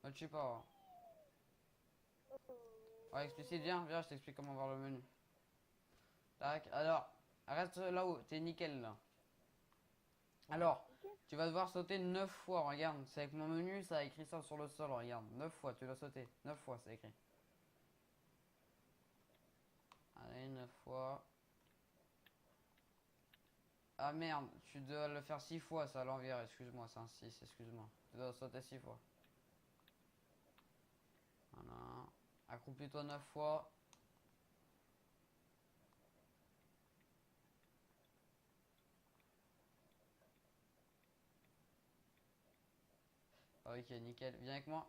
Ne tue pas. Ouais, explicite, viens, viens, je t'explique comment voir le menu. Tac, alors, reste là-haut, t'es nickel là. Alors, tu vas devoir sauter 9 fois, regarde. C'est avec mon menu, ça a écrit ça sur le sol, regarde. 9 fois, tu dois sauter. 9 fois, c'est écrit. Allez, 9 fois. Ah merde, tu dois le faire 6 fois, ça à l'envers, excuse-moi, c'est un 6, excuse-moi. Tu dois sauter 6 fois. Voilà. Accroupis-toi 9 fois. Ok, nickel. Viens avec moi.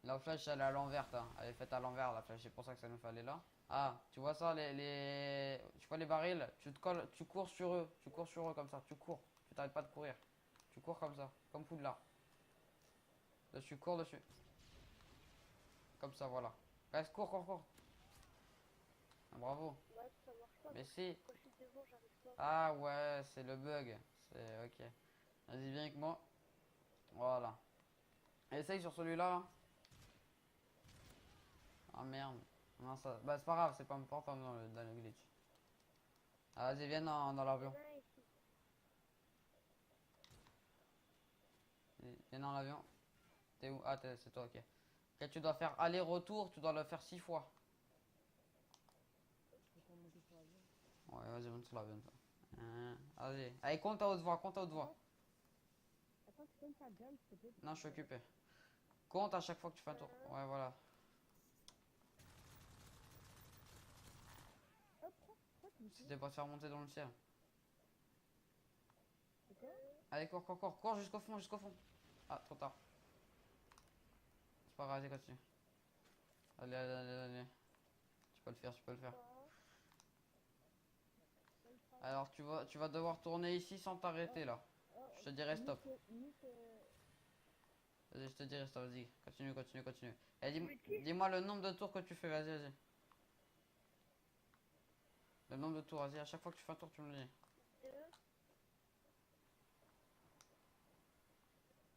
La flèche, elle est à l'envers, hein. Elle est faite à l'envers, la flèche. C'est pour ça que ça nous fallait là. Ah, tu vois ça, tu vois les barils? Tu te colles, tu cours sur eux. Tu cours sur eux comme ça. Tu cours. Tu t'arrêtes pas de courir. Tu cours comme ça. Comme Poudlard. Dessus, cours dessus. Comme ça, voilà. Reste, cours, cours, cours. Ah, bravo. Ouais, ça marche pas. Mais si. Quand je suis devant, j'arrive pas. Ah ouais, c'est le bug. C'est ok. Vas-y, viens avec moi. Voilà. Essaye sur celui-là. Là. Ah merde. Non, ça... Bah c'est pas grave, c'est pas important dans le glitch. Ah, vas-y, viens dans Il y en l'avion. a un ici. Viens dans l'avion. T'es où? Ah, c'est toi, ok. Ok, tu dois faire aller-retour, tu dois le faire 6 fois. Ouais, vas-y, monte sur l'avion, toi. Vas-y. Allez, compte à haute voix, compte à haute voix. Attends, tu peux me faire jump, s'il te plaît? Non, je suis occupé. Compte à chaque fois que tu fais un tour. Ouais, voilà. Hop, pourquoi tu me fais? C'était pour te faire monter dans le ciel. C'est quoi? Allez, cours, cours, cours, cours jusqu'au fond, jusqu'au fond. Ah, trop tard. C'est pas grave, vas-y, continue. Allez, allez, allez, allez. Tu peux le faire, tu peux le faire. Alors, tu vas devoir tourner ici sans t'arrêter, là. Je te dirai stop. Vas-y, je te dirai stop, vas-y. Continue, continue, continue. Et dis-moi le nombre de tours que tu fais, vas-y, vas-y. Le nombre de tours, vas-y, à chaque fois que tu fais un tour, tu me le dis. 2,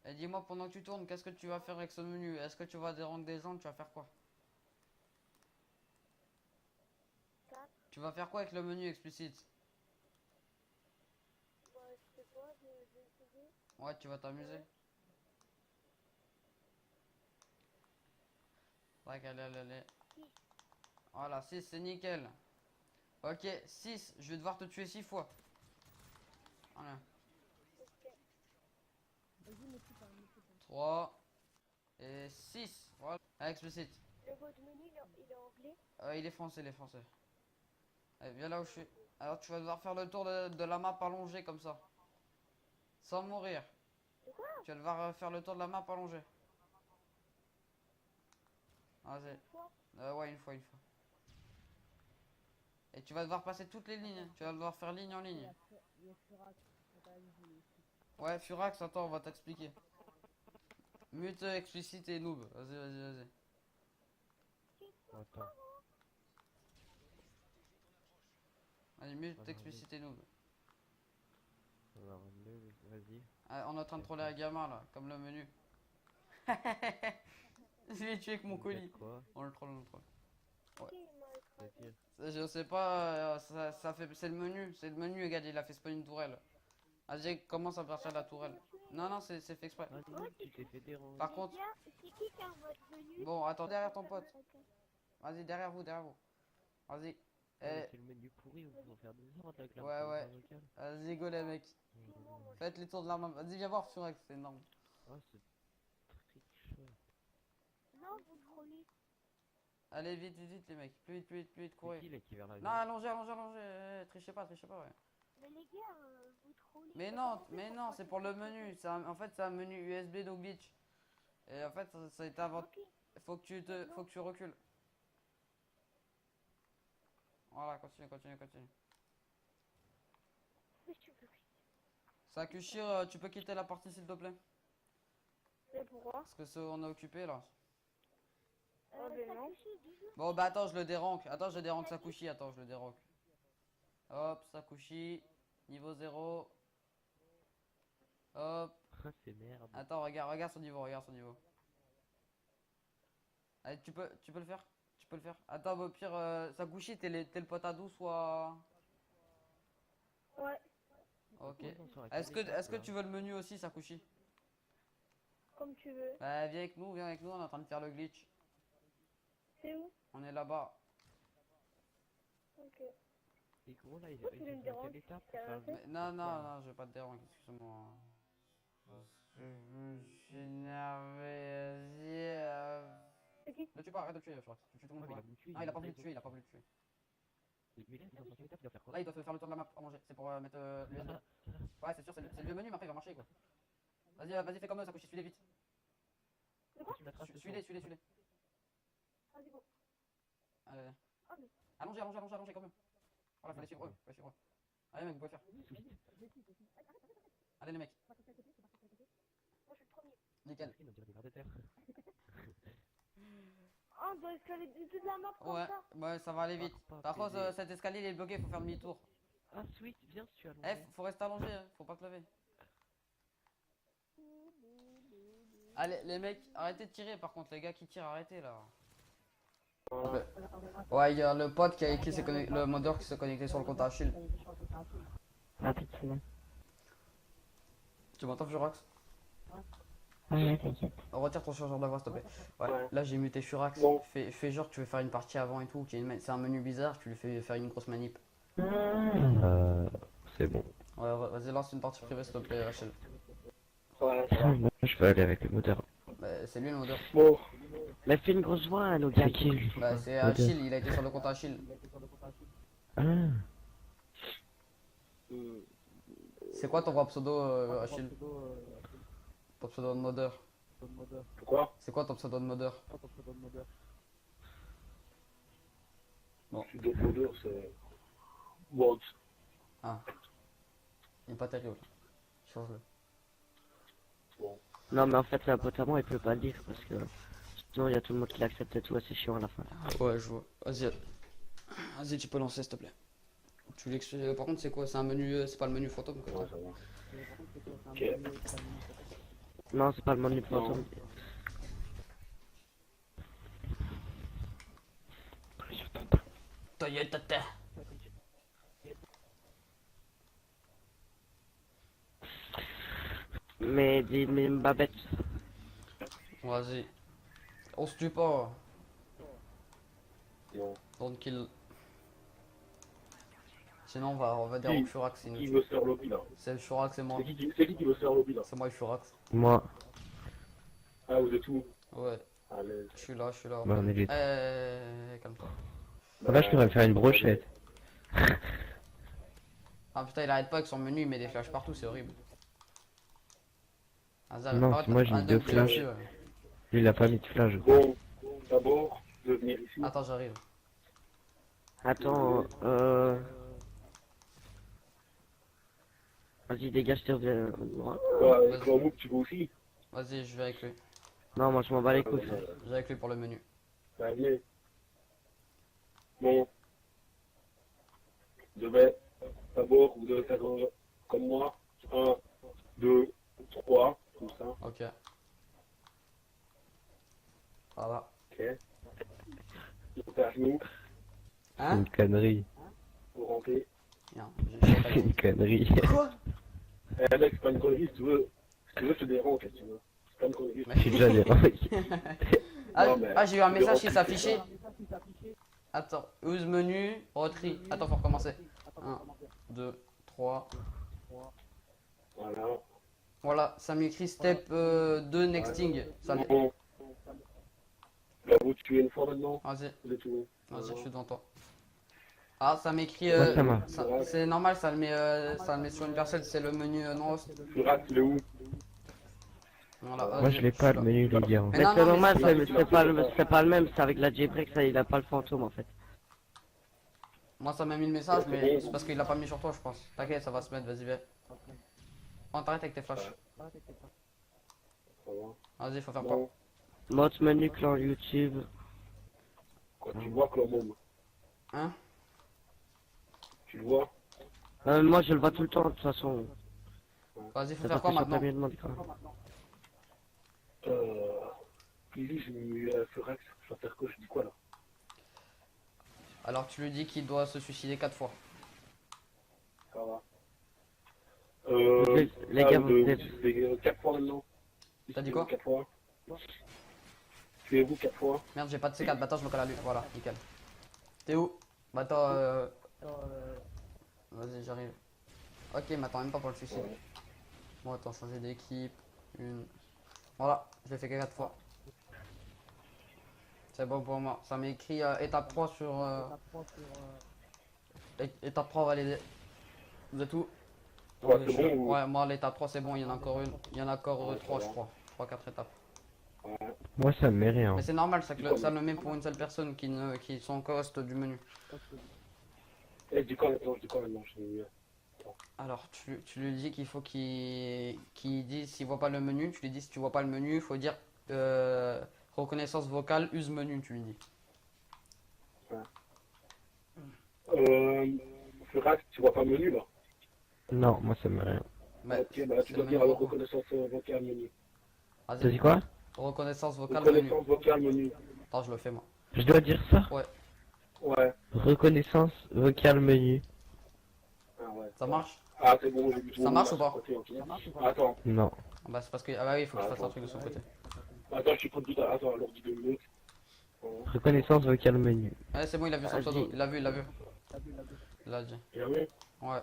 Et dis-moi pendant que tu tournes, qu'est-ce que tu vas faire avec ce menu? Est-ce que tu vas déranger des gens? Tu vas faire quoi? 4. Tu vas faire quoi avec le menu explicite? Bah, je sais pas, je vais essayer. Ouais, tu vas t'amuser. Tac, allez, allez, allez. 6. Voilà, 6, c'est nickel. Ok, 6, je vais devoir te tuer 6 fois. Voilà. Ok. Vas-y, me tue pas, me tue pas. 3 et 6. Voilà. Ah, explicite. Le mode menu, il est anglais. Il est français, il est français. Allez, viens là où je suis. Alors, tu vas devoir faire le tour de la map allongée comme ça. Sans mourir. De quoi? Tu vas devoir faire le tour de la map allongée. Vas-y. Une fois? Ouais, une fois, une fois. Et tu vas devoir passer toutes les lignes. Tu vas devoir faire ligne en ligne. Il y a Furax. Attends, vas-y, Ouais, Furax, attends, on va t'expliquer. Mute explicite et noob. Vas-y, vas-y, vas-y. Attends. Vas-y, mute Alors, explicite et noob. alors, vas-y. Ah, on est en train de troller un gamin là, comme le menu. Je l'ai tué avec mon Vous faites colis. quoi? On le troll, on le troll. Ok, il m'a écrasé. C'est-à-dire? Je sais pas, ça fait, c'est le menu, regarde, il a fait spawn une tourelle. Vas-y, commence à partir de la tourelle. Non, non, c'est fait exprès. Ah non, tu t'es fait déranger. Par contre, C'est qui a un mode menu? bon, attends, derrière ton pote. Vas-y, derrière vous, derrière vous. Vas-y. Ah, mais c'est le menu pourri, vous pouvez en faire des ordres avec la Ouais, ouais. vocale. Vas-y, go les mecs. Faites les tours de la main. Vas-y, viens voir Furex, c'est énorme. Oh, c'est tricheur. Non, vous trollez. Allez, vite, vite, vite, les mecs. Plus vite, plus vite, plus vite, C'est courez. qui là qui est vers la Non, allongez, allongez, allongez. Trichez pas, ouais. Mais les gars, vous trollez. Mais non, c'est pour le menu. En fait, c'est un menu USB no glitch. Et en fait, ça a été inventé. Ok. Faut que tu recules. Voilà, continue, continue, continue. Mais tu veux rien. Sakushir, tu peux quitter la partie s'il te plaît? Mais pourquoi? Parce que on est occupé là. Ben non. Bon, bah attends, je le déranque. Attends, je déranque Sakushi. Attends, je le déranque. Hop, Sakushi. Niveau 0. Hop. C'est merde. Attends, regarde son niveau, regarde son niveau. Allez, tu peux le faire? Tu peux le faire. Attends, au pire, Sakushi, t'es le pote à 12 soit... Ouais, Ok. Ouais, on saurait Est-ce pas que, des est-ce que cartes, tu veux le menu aussi, Sakushi? comme tu veux. Bah, viens avec nous, on est en train de faire le glitch. C'est où? On est là-bas. Ok. Les gros là, ils Pourquoi tu ils me ont déranges? quelle étape pour T'as faire rien le fait? jeu? Non, non, non, je vais pas te déranger, excuse-moi. Parce que je me suis énervé, vas-y. C'est qui? Ne tue pas, arrête de le tuer, je crois. Tu tues tout le monde. Ouais, mais il Voilà. a voulu tuer, Non, il a pas monté voulu les te tuer, il a autres. pas voulu te tuer. Mais là, ils sont sur quelle étape, il doit faire quoi? Là, il doit se faire le tour de la map à manger. C'est pour mettre l'USB. Ouais, c'est sûr, c'est le vieux menu, mais après, il va marcher, quoi. Vas-y, vas-y, fais comme eux, ça couche, suis-les vite. Tu la traces, Suis-les, suis-les, suis-les. Vas-y, go. Allez, Ah, mais allongez comme eux. Voilà, faut les suivre eux, faut les suivre eux. Allez, mec, vous pouvez faire. Allez, les mecs, moi, je suis le premier. nickel. On dirait des vers de terre. Ah, on doit escalader toute la map comme Ouais, ça. ouais, ça va aller vite. Par contre, cet escalier, il est bloqué, faut faire demi-tour. Ah, sweet, viens si tu as Eh, faut rester allongé, hein, faut pas te lever. Allez, les mecs, arrêtez de tirer, par contre, les gars qui tirent, arrêtez là. Ouais, il y a le pote qui s'est connecté, le modeur qui s'est connecté sur le compte Achille. Ah, putain. Tu m'entends, Furax? Ouais, t'inquiète. Retire ton chargeur de la voix, s'il te plaît. Ouais, là j'ai muté Furax. Fais genre que tu veux faire une partie avant et tout, c'est un menu bizarre, tu lui fais faire une grosse manip. C'est bon. Ouais, vas-y, lance une partie privée, s'il te plaît, Achille. Moi, je vais aller avec le moteur. Bah, c'est lui le modeur. Mais fais une grosse voix, hein, nos gars. Bah, c'est Achille, il a été sur le compte Achille. Ah. C'est quoi ton vrai pseudo, Achille? Ton pseudo de modeur? Pourquoi? C'est quoi ton pseudo de modeur? Bon. Je suis d'autres modeurs, c'est... What? Ah. Il est pas terrible. Change-le. Non, mais en fait, c'est un pote à moi, il peut pas le dire parce que sinon, il y a tout le monde qui l'accepte et tout, c'est chiant à la fin. Ouais, je vois. Vas-y, tu peux lancer, s'il te plaît. Tu l'expliques. Par contre, c'est quoi? C'est un menu, c'est pas le menu fantôme que Ouais, t'as? ça va. Ok. Non, c'est pas le menu fantôme. Toyota. Mais dis, mais Babette. Vas-y. On se tue pas. Non. Don't kill. Sinon, on va dire au Furax. Qui veut se faire lobby là? C'est le Furax, c'est moi. C'est qui veut se faire lobby là? C'est moi le Furax. Moi. Ah, vous êtes où? Ouais, Allez. je suis là. Bah, on est vite. Calme-toi. Là, je devrais faire une brochette. Ah putain, il arrête pas avec son menu, il met des flashs partout, c'est horrible. Non, c'est moi, j'ai mis deux flashs. Lui, il a pas mis de flash. Bon, d'abord, de venir ici. Attends, j'arrive. Attends, Vas-y, dégage, tu reviens. Ouais, avec Clamoup, tu veux aussi? Vas-y, je vais avec lui. Non, moi, je m'en bats les couilles. Je vais avec lui pour le menu. Bah, viens. Bon. D'abord, vous devez faire comme moi. 1, 2, 3, comme ça. Ok. Voilà. Ok. Montez à genoux Hein? Une connerie. pour rentrer. Bien, C'est une connerie. Quoi? Eh mec, c'est pas une connerie, si tu veux. Si tu veux, je te dérange, si tu veux. C'est pas une connerie. Je suis déjà dérangé. Non, mais- Ah, j'ai eu un message qui s'affichait. Attends, use menu, retry. Attends, faut recommencer. 1, 2, 3. Voilà. Voilà, ça m'écrit step 2 nexting. Ça m'é- Bon. Là, vous tuez une fois maintenant. Vas-y, Vous êtes où? vas-y, je suis devant toi. Ah, ça m'écrit. Ouais, ça marche. C'est normal, ça le met sur une personne, c'est le menu non host. Furat, il est où? Voilà, Moi, vas-y, je l'ai suis pas là. le menu, les gars. Mais Mais non, c'est non, mais normal, c'est- c'est pas le même, c'est avec la J-Break, ça, il a pas le fantôme en fait. Moi, ça m'a mis le message, mais c'est parce qu'il l'a pas mis sur toi, je pense. T'inquiète, ça va se mettre, vas-y, viens. On t'arrête avec tes flashs. Ça va. Vas-y, faut faire quoi? Bon. Mode menu clan YouTube. Quand tu vois Clamoup, Hein? tu le vois? Moi je le vois tout le temps de toute façon. Vas-y, faut T'as faire pas quoi fait sur ta maintenant? mienne demande quoi. Puis j'ai mis Furax, je vais faire quoi, je dis quoi là? Alors tu lui dis qu'il doit se suicider 4 fois. Ça va. Les gars, vous êtes... 4 fois maintenant. T'as dit quoi? 4 fois. Tuez-vous 4 fois. Merde, j'ai pas de C4, bah attends, je me colle à lui. Voilà, nickel. T'es où? Bah attends, vas-y, j'arrive. Ok, m'attends même pas pour le suicide. Bon, attends, changer d'équipe. Une. Voilà, je l'ai fait que 4 fois. C'est bon pour moi. Ça m'écrit étape 3 sur. Étape 3 validée. Vous êtes où? Ouais, Ok, c'est bon ou- Ouais, moi l'étape 3 c'est bon, il y en a encore une. Il y en a encore 3 je crois. 3-4 étapes. Moi, ça me met rien. Mais c'est normal, ça le met pour une seule personne qui sont cost du menu. Eh, je dis quoi maintenant, je suis... Alors, tu lui dis qu'il faut qu'il dise s'il voit pas le menu. Tu lui dis si tu vois pas le menu, il faut dire reconnaissance vocale, use menu, tu lui dis. Furax, tu vois pas le menu là? Non, moi, ça me met rien. Ouais, Ok, bah tu c'est dois le dire menu. alors reconnaissance vocale menu. Vas-y. T'as dit quoi? Reconnaissance vocale, menu. Reconnaissance vocale menu. Attends, je le fais moi. Je dois dire ça? Ouais. Reconnaissance vocale menu. Ah ouais. Ça marche? Ah c'est bon, j'ai vu tout. Ça marche ou pas? Ok. Attends, Non. Bah c'est parce que... Ah bah oui, il faut que je fasse un truc de son côté. attends, je suis pas tout à... Attends, alors dis 2 minutes. Reconnaissance vocale menu. Ouais, c'est bon, il a vu son Vas-y. pseudo. Il l'a vu. Il l'a dit. Et oui. Ouais.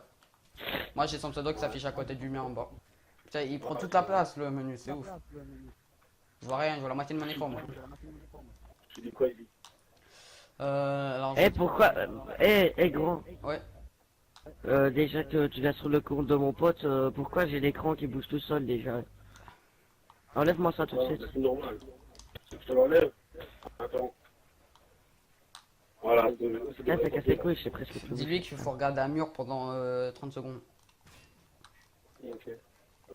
Moi j'ai son pseudo qui s'affiche à côté du mien en bas. Tiens, il prend toute la place le menu, c'est ouf. Je vois rien, je vois la moitié de mon écran moi. Je dis quoi, il dit? Alors, Eh, pourquoi... gros. Ouais. Déjà que tu vas sur le compte de mon pote, pourquoi j'ai l'écran qui bouge tout seul déjà? Enlève-moi ça tout de Ouais, suite. c'est normal. Je te l'enlève. Attends. Voilà, c'est Là, ça casse les couilles, je sais presque tout. Dis-lui qu'il faut regarder un mur pendant 30 secondes. Ok.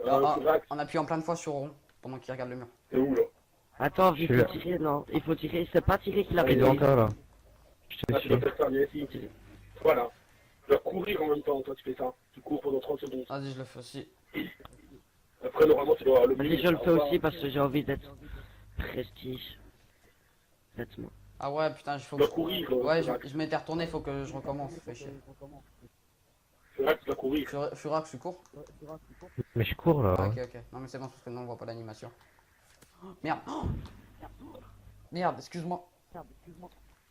Ah, Furax, en appuyant plein de fois sur rond pendant qu'il regarde le mur. t'es où là? Attends, il Je suis faut tirer, non, il faut tirer, c'est pas tirer qu'il a Il est réussi. encore là. Je te Ah, tu dois suis. faire ça, viens ici. Voilà. Tu dois courir en même temps, toi tu fais ça. Tu cours pendant 30 secondes. Vas-y, je le fais aussi. Après, normalement, tu dois le Vas-y, je le fais aussi parce que j'ai envie d'être prestige. Faites-moi. Ah ouais, putain, il faut Tu que dois courir. Ouais, Furax. je m'étais retourné, faut que je recommence, fais chier. Furax, tu dois courir. Furax, tu cours? Mais je cours là. Ah, ok, ok. Non mais c'est bon, parce que non, on voit pas l'animation. Oh, merde. Oh, merde, excuse-moi.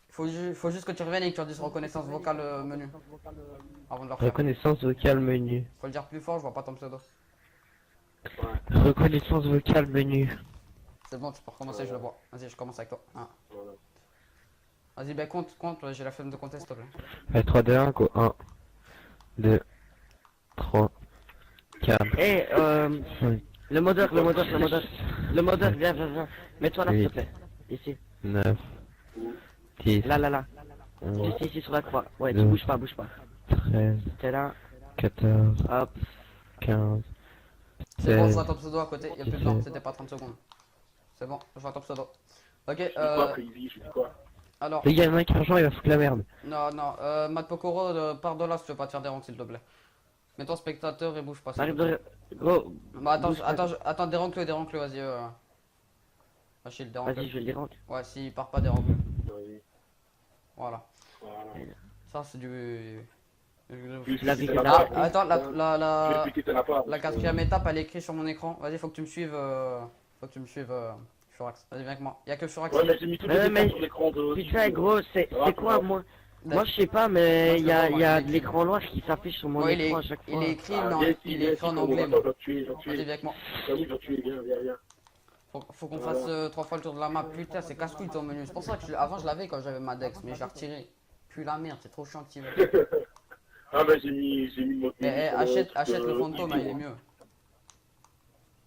Faut juste que tu reviennes et que tu dises reconnaissance vocale menu. Avant de le refaire. Reconnaissance vocale menu. Faut le dire plus fort, je vois pas ton pseudo. Reconnaissance vocale menu. C'est bon, tu peux recommencer, je le vois. Vas-y, je commence avec toi. Un. Voilà. Vas-y, bah compte, ouais, j'ai la flemme de compter, s'il te plaît. Allez, 3, 2, 1, go. 1, 2, 3, 4, Eh, 5, le modeur, viens. Mets-toi là, s'il te plaît. Ici. 9, 10, Là. 11, Ici, sur la croix. Ouais, tu Deux. bouges pas. 13, T'es là, 14, hop. 15, C'est bon, je 16, vois ton pseudo à côté, y'a plus de temps, c'était pas 30 secondes. C'est bon, je vois ton pseudo. Ok, Je dis quoi, Crazy? Je dis quoi? alors, Les gars, il y en a un qui rejoint, il va foutre la merde. non, Matt Pokoro, pars de là si tu veux pas te faire des rangs, s'il te plaît. Mets-toi spectateur et bouge pas. s'il te Arrive plaît. de... Gros, Bah attends, bouge pas. attends, dérange-le, vas-y. Achille, dérange-le. Vas-y, je vais le déranger. Ouais, s'il part pas, dérange-le. Vas-y. Voilà. Voilà. Ça, c'est du... La vie, la Ah, part. attends, Je vais expliquer la part. la quatrième étape, elle est écrite sur mon écran. Vas-y, faut que tu me suives, Furax. Vas-y, viens avec moi. Y'a que Furax. Ouais, mais j'ai mis toutes Ouais, les mais- étapes sur l'écran de... Putain, gros, c'est quoi, moi? Moi, je sais pas, mais il y a de l'écran noir qui s'affiche sur mon Ouais, il écran est, à chaque il fois. est écrit, Ah, mais viens ici, il viens est ici, écrit en Chrome, anglais. attends, je vais te tuer, Vas-y, viens avec moi. Vas-y, je vais te tuer, viens. Faut qu'on fasse 3 fois le tour de la map. Putain, c'est casse-couille ton menu. C'est pour ça que avant je l'avais quand j'avais ma Dex, mais je l'ai retiré. Puis la merde, c'est trop chiant que tu veux. Ah, bah j'ai mis le mot. Achète le fantôme, hein, il est mieux.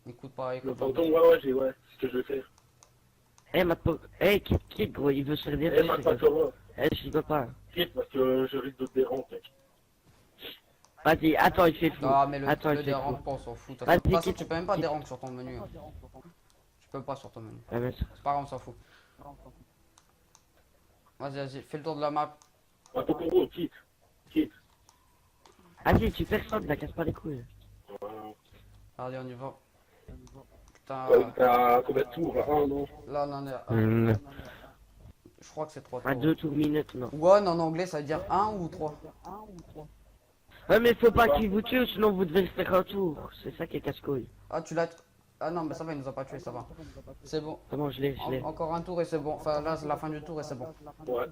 Écoute pas, Le écoute pas. fantôme, ouais, c'est ce que je vais faire. Eh, quitte, gros, il veut se faire dire. Eh, Matt Pokoro, Je rigole pas. quitte parce que je risque de te déranger, mec. Vas-y, attends, il fait flou. Ah, mais Attends, le il fait dérange flou. pas, on s'en fout. De Vas-y, toute façon, quitte. tu peux même pas dérange sur ton menu. Hein. Tu peux pas sur ton menu. Ouais, mais- C'est pas grave, on s'en fout. Vas-y, fais le tour de la map. Matt Pokoro, quitte. Vas-y, tu personne, la casse pas les couilles. Voilà. Allez, on y va. Putain, T'as combien de tours là? Un, non? là on en est à... Hmm. Je crois que c'est 3 À tours. 2 tours minutes, non. One en anglais, ça veut dire 1 ou 3. Ouais, mais faut pas qu'il vous tue, sinon vous devez faire un tour. C'est ça qui est casse-couille. Ah, tu l'as... Ah non, mais ça va, il nous a pas tué, ça va. C'est bon. Comment je l'ai, je l'ai. Encore un tour et c'est bon. Enfin, là, c'est la fin du tour et c'est bon. Ouais.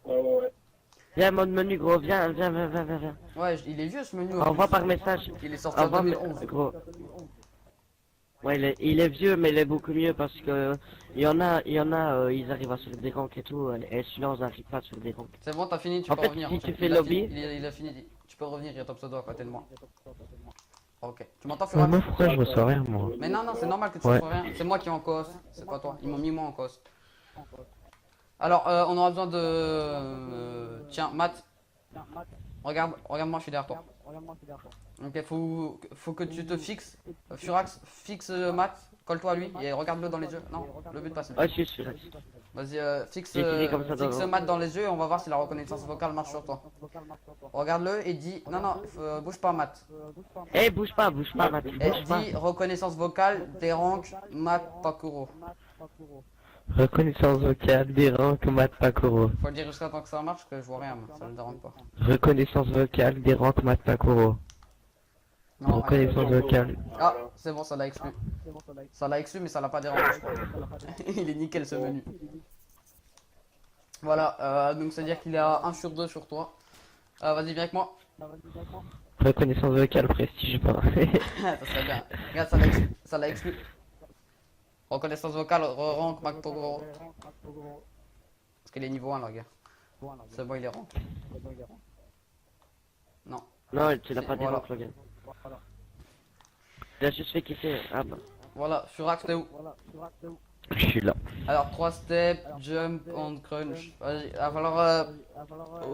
Ouais. Viens, mode menu, gros, viens. Ouais, il est vieux ce menu. Envoie par message. Il est sorti en Envoie, 2011. gros. Ouais, il est vieux, mais il est beaucoup mieux parce que il y en a, ils arrivent à se faire des ranks et tout, et celui-là, on n'arrive pas à se faire des ranks. C'est bon, t'as fini, tu En peux fait, revenir. si tu fais Il a lobby- fini, il a fini. Tu peux revenir, il y a ton pseudo à côté de moi. Ok. Tu m'entends, Ouais, Furax? moi, pourquoi je reçois rien, moi? Mais non, c'est normal que tu Ouais. reçois rien. C'est moi qui est en cause. C'est pas toi. Ils m'ont mis moi en cause. Alors, on aura besoin de... Tiens, Matt. Regarde-moi, je suis derrière toi. Ok, faut que tu te fixes. Furax, fixe Matt. Colle-toi à lui et regarde-le dans les yeux. Non, le but pas c'est. Ouais, je suis sûr. Vas-y, fixe, J'ai fini comme ça dans fixe le- Matt dans les yeux et on va voir si la reconnaissance vocale marche sur toi. Regarde-le et dis... Non, non, bouge pas Matt. Eh, bouge pas, Matt, Et bouge pas. dis reconnaissance vocale, dérange, Matt Pakuro. Reconnaissance vocale des rangs Mat Pakuro. Faut le dire jusqu'à temps que ça marche, que je vois rien, moi, ça me dérange pas. Reconnaissance vocale des rangs Mat Pakuro. Non, Reconnaissance vocale. Ah, c'est bon, ça l'a exclu. Ça l'a exclu, mais ça l'a pas dérangé. Il est nickel ce menu. Voilà, donc c'est à dire qu'il est à 1 sur 2 sur toi. Vas-y, viens avec moi. Reconnaissance vocale prestige pas. Ça serait bien. Regarde, ça l'a exclu. Reconnaissance vocale, rank, Mac Pogoro. Parce qu'il est niveau 1 là, gars. C'est bon, il est rank. Non. Non, tu l'as pas dit, Voilà. le gars. Il a juste fait kiffer. Ah bah. Voilà, Furax, t'es où? Je suis là. Alors 3 steps, jump, on crunch. Vas-y, il va falloir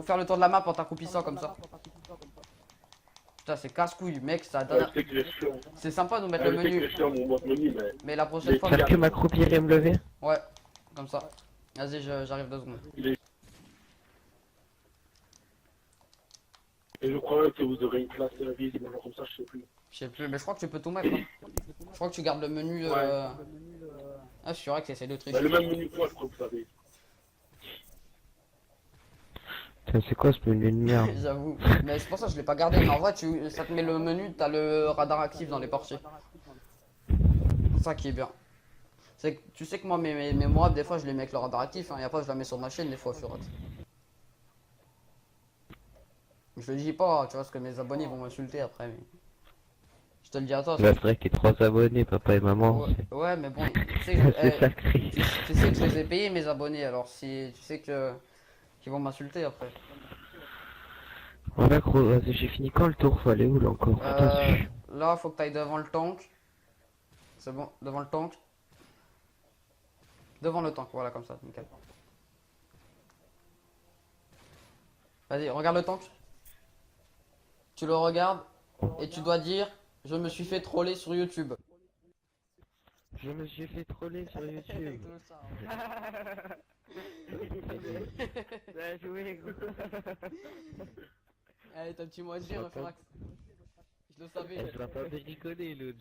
faire le tour de la map en t'accroupissant comme ça. Putain, c'est casse-couille, mec, ça donne... Je sais que j'ai chiant. C'est sympa de nous mettre Je le sais que menu, j'ai chiant mon mode menu, mais mais la prochaine fois... Faire que m'accroupir et me lever. Ouais, comme ça. Vas-y, j'arrive 2 secondes. et je crois que vous aurez une classe visible comme ça, je sais plus. Je sais plus, mais je crois que tu peux tout mettre. Hein. Je crois que tu gardes le menu... Ah, je suis vrai que c'est de Bah, tricher. le même menu que moi, je crois que vous savez. Putain, c'est quoi ce menu de merde? J'avoue. Mais c'est pour ça que je l'ai pas gardé. Mais en vrai, ça te met le menu, t'as le radar actif dans les portiers. C'est ça qui est bien. C'est que tu sais que moi, mes mods, des fois, je les mets avec le radar actif. Hein, et après, je la mets sur ma chaîne, des fois, Furax. Je le dis pas, tu vois, parce que mes abonnés vont m'insulter après. Mais... Je te le dis à toi. Bah, c'est vrai que les 3 abonnés, papa et maman, Ouais, mais bon, tu sais, que, c'est sacré. tu sais que je les ai payés, mes abonnés. Alors, si tu sais que qu'ils vont m'insulter après. Voilà, gros, vas-y, j'ai fini quand le tour? Faut aller où là encore? Putain, Là, faut que tu ailles devant le tank. C'est bon, devant le tank. Devant le tank, voilà, comme ça, nickel. Vas-y, regarde le tank. Tu le regardes et tu dois dire je me suis fait troller sur YouTube. je me suis fait troller sur YouTube. Bien joué, gros. Allez, t'as un petit mot à dire, Furax. Je le savais. Je l'entendais rigoler, l'autre.